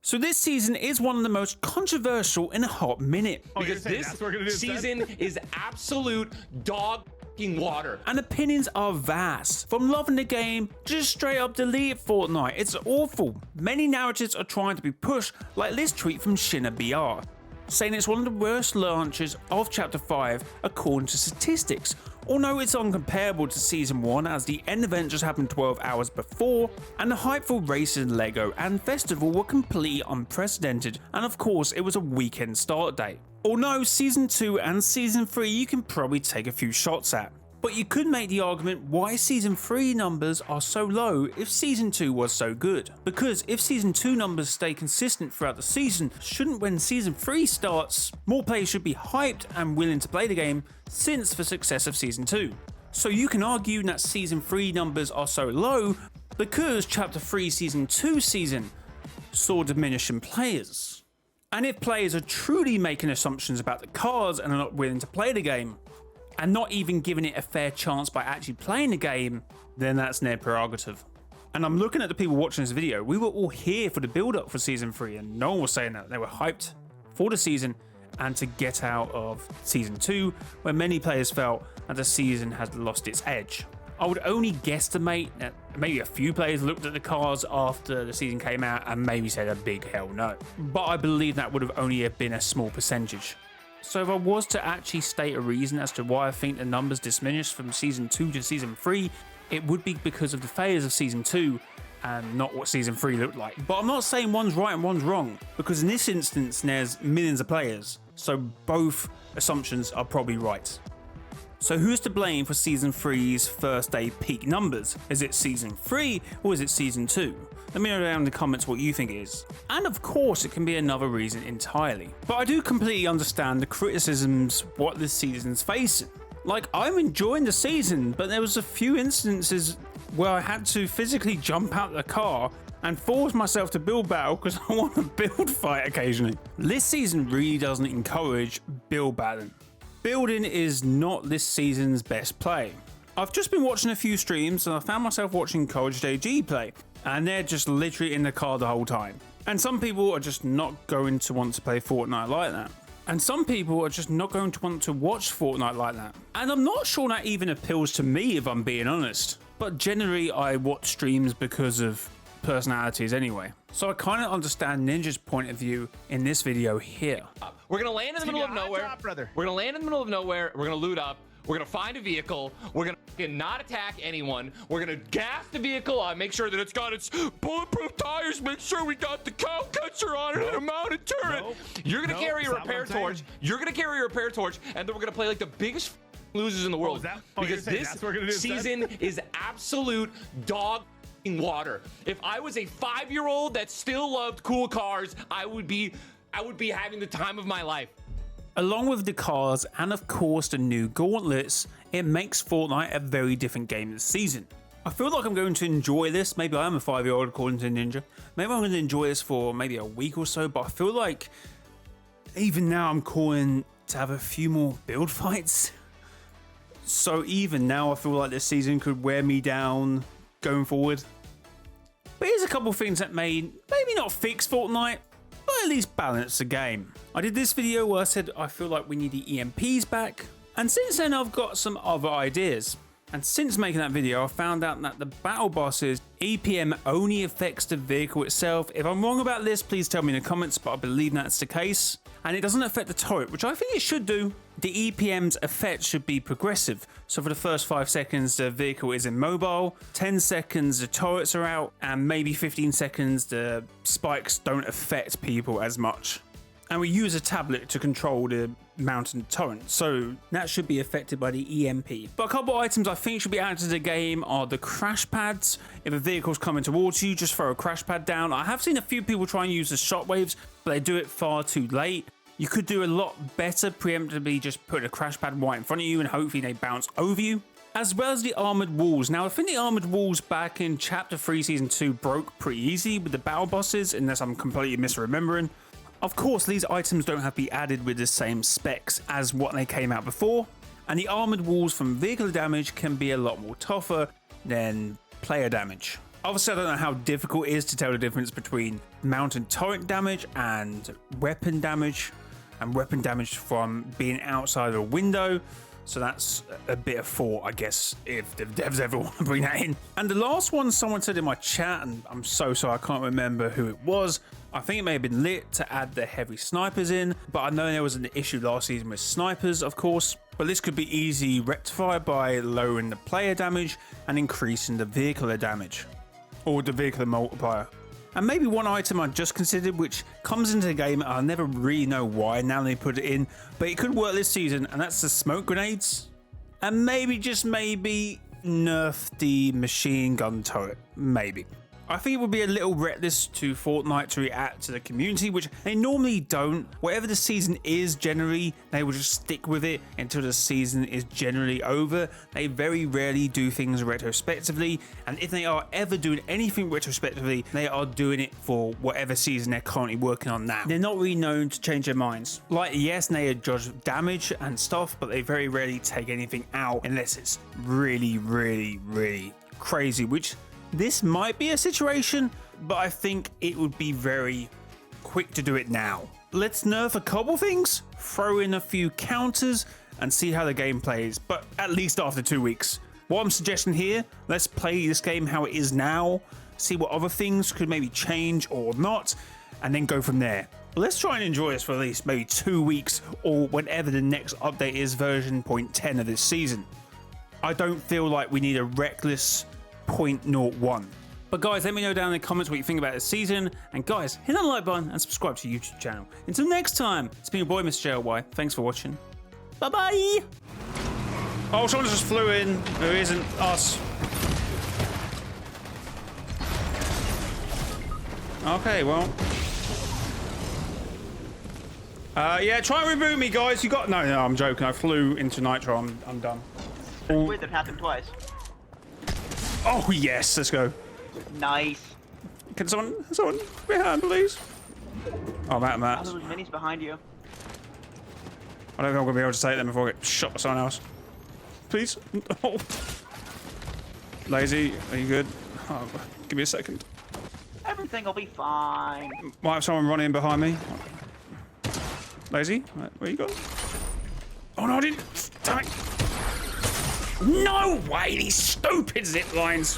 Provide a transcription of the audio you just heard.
So this season is one of the most controversial in a hot minute. Because this season is absolute dog water. And opinions are vast. From loving the game, just straight up delete Fortnite. It's awful. Many narratives are trying to be pushed, like this tweet from ShinnaBR, saying it's one of the worst launches of Chapter 5 according to statistics. Although it's uncomparable to Season 1 as the end event just happened 12 hours before, and the hype for races, LEGO and Festival were completely unprecedented, and of course it was a weekend start date. Although Season 2 and Season 3 you can probably take a few shots at. But you could make the argument why Season 3 numbers are so low if Season 2 was so good. Because if Season 2 numbers stay consistent throughout the season, shouldn't when Season 3 starts, more players should be hyped and willing to play the game since the success of Season 2. So you can argue that Season 3 numbers are so low because Chapter 3 Season 2 season saw diminishing players. And if players are truly making assumptions about the cars and are not willing to play the game, and not even giving it a fair chance by actually playing the game, then that's their prerogative. And I'm looking at the people watching this video, we were all here for the build up for Season 3 and no one was saying that. They were hyped for the season and to get out of Season 2, where many players felt that the season had lost its edge. I would only guesstimate that maybe a few players looked at the cars after the season came out and maybe said a big hell no. But I believe that would have only been a small percentage. So if I was to actually state a reason as to why I think the numbers diminished from Season 2 to Season 3, it would be because of the failures of Season 2 and not what Season 3 looked like. But I'm not saying one's right and one's wrong, because in this instance there's millions of players, so both assumptions are probably right. So who's to blame for Season 3's first day peak numbers? Is it Season 3 or is it Season 2? Let me know down in the comments what you think it is. And of course it can be another reason entirely. But I do completely understand the criticisms what this season's facing. Like, I'm enjoying the season, but there was a few instances where I had to physically jump out the car and force myself to build battle because I want to build fight occasionally. This season really doesn't encourage build battling. Building is not this season's best play. I've just been watching a few streams and I found myself watching College JG play, and they're just literally in the car the whole time. And some people are just not going to want to play Fortnite like that. And some people are just not going to want to watch Fortnite like that. And I'm not sure that even appeals to me if I'm being honest. But generally I watch streams because of personalities anyway. So I kind of understand Ninja's point of view in this video here. We're gonna land in the middle of nowhere. We're gonna land in the middle of nowhere. We're gonna loot up. We're gonna find a vehicle. We're gonna not attack anyone. We're gonna gas the vehicle. Make sure that it's got its bulletproof tires. Make sure we got the cow catcher on it and a mounted turret. You're gonna carry a repair torch. You're gonna carry a repair torch, and then we're gonna play like the biggest losers in the world. Because this season is absolute dog water. If I was a 5-year-old that still loved cool cars, I would be having the time of my life. Along with the cars and of course the new gauntlets, it makes Fortnite a very different game this season. I feel like I'm going to enjoy this. Maybe I am a 5-year-old according to Ninja. Maybe I'm going to enjoy this for maybe a week or so, but I feel like even now I'm calling to have a few more build fights. So even now I feel like this season could wear me down going forward. But here's a couple things that may maybe not fix Fortnite, but at least balance the game. I did this video where I said I feel like we need the EMPs back, and since then I've got some other ideas. And since making that video I found out that the battle bosses EPM only affects the vehicle itself. If I'm wrong about this, please tell me in the comments, but I believe that's the case. And it doesn't affect the turret, which I think it should do. The EPM's effect should be progressive. So for the first 5 seconds the vehicle is immobile, 10 seconds the turrets are out, and maybe 15 seconds the spikes don't affect people as much. And we use a tablet to control the mountain turret, so that should be affected by the EMP. But a couple of items I think should be added to the game are the crash pads. If a vehicle's coming towards you, just throw a crash pad down. I have seen a few people try and use the shockwaves, but they do it far too late. You could do a lot better preemptively, just put a crash pad right in front of you and hopefully they bounce over you. As well as the armored walls. Now I think the armored walls back in Chapter 3 Season 2 broke pretty easy with the battle bosses, unless I'm completely misremembering. Of course, these items don't have to be added with the same specs as what they came out before, and the armored walls from vehicle damage can be a lot more tougher than player damage. Obviously, I don't know how difficult it is to tell the difference between mountain turret damage and weapon damage from being outside of a window. So that's a bit of thought, I guess, if the devs ever want to bring that in. And the last one someone said in my chat, and I'm so sorry, I can't remember who it was. I think it may have been lit to add the heavy snipers in, but I know there was an issue last season with snipers, of course. But this could be easily rectified by lowering the player damage and increasing the vehicular damage, or the vehicular multiplier. And maybe one item I just considered, which comes into the game, I'll never really know why now they put it in, but it could work this season, and that's the smoke grenades. And maybe, just maybe, nerf the machine gun turret. Maybe. I think it would be a little reckless to Fortnite to react to the community, which they normally don't. Whatever the season is, generally, they will just stick with it until the season is generally over. They very rarely do things retrospectively, and if they are ever doing anything retrospectively, they are doing it for whatever season they're currently working on now. They're not really known to change their minds. Like, yes, they judge damage and stuff, but they very rarely take anything out unless it's really, really, really crazy, which this might be a situation, but I think it would be very quick to do it now. Let's nerf a couple things, throw in a few counters, and see how the game plays, but at least after 2 weeks. What I'm suggesting here, let's play this game how it is now, see what other things could maybe change or not, and then go from there. Let's try and enjoy this for at least maybe 2 weeks, or whenever the next update is, version 0.10 of this season. I don't feel like we need a reckless 0.01. But guys, let me know down in the comments what you think about this season, and guys, hit that like button and subscribe to the YouTube channel. Until next time, it's been your boy Mr. JLY. Thanks for watching. Bye bye. Oh, someone just flew in who isn't us. Okay, well, yeah, try and reboot me, guys. You got no, I'm joking. I flew into nitro. I'm done. That's weird. That happened twice. Oh yes, let's go. Nice. Can someone behind, please? Oh, Matt. Oh, those minis behind you. I don't think I'm gonna be able to take them before I get shot by someone else. Please. Oh. Lazy, are you good? Oh, give me a second. Everything will be fine. Might have someone running behind me. Lazy, where you gone? Oh no, I didn't. Damn it. No way, these stupid zip lines.